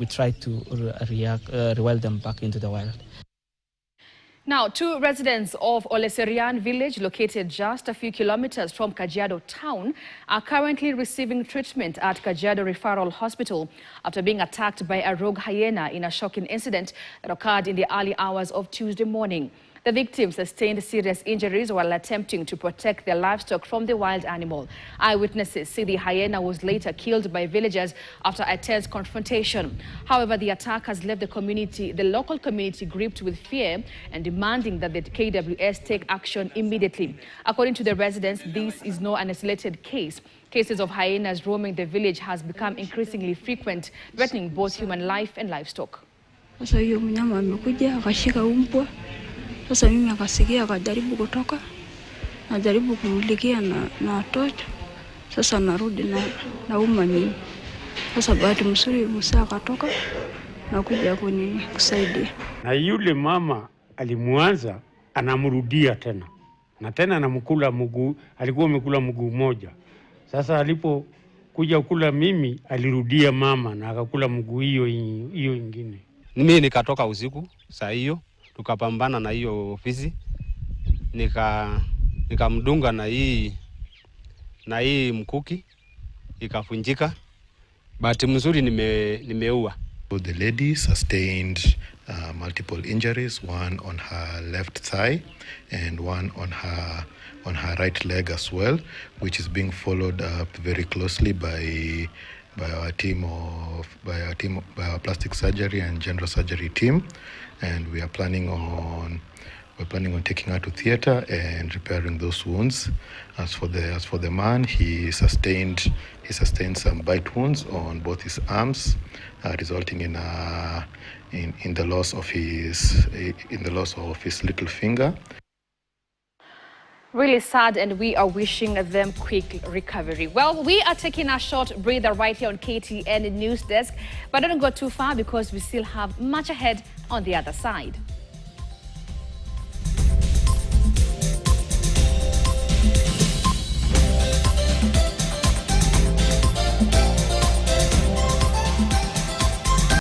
we try to reweld them back into the wild. Now, 2 residents of Oleserian village, located just a few kilometers from Kajiado town, are currently receiving treatment at Kajiado Referral Hospital after being attacked by a rogue hyena in a shocking incident that occurred in the early hours of Tuesday morning. The victims sustained serious injuries while attempting to protect their livestock from the wild animal. Eyewitnesses say the hyena was later killed by villagers after a tense confrontation. However, the attack has left the local community gripped with fear and demanding that the KWS take action immediately. According to the residents, this is no isolated case. Cases of hyenas roaming the village has become increasingly frequent, threatening both human life and livestock. Sasa mimi akasikia akajaribu kutoka, najaribu kumulikia na torch. Sasa narudi na umani. Sasa bahati mzuri Musa akatoka na kuja kusaidia. Na yule mama alimuanza anamrudia tena. Na tena anamkula mguu, alikuwa amekula mguu moja. Sasa alipokuja kula mimi alirudia mama na akakula mguu hiyo ingine. Mimi nikatoka usiku saa hiyo. Tukapambana na hiyo ofisi, nikamdunga na hii mkuki ikafunjika. Bahati mzuri nimeua. The lady sustained multiple injuries, one on her left thigh and one on her right leg as well, which is being followed up very closely by our plastic surgery and general surgery team, and we are planning on taking her to theater and repairing those wounds. As for the man, he sustained some bite wounds on both his arms, resulting in the loss of his little finger. Really sad, and we are wishing them quick recovery. Well, we are taking a short breather right here on KTN News Desk, but don't go too far because we still have much ahead on the other side.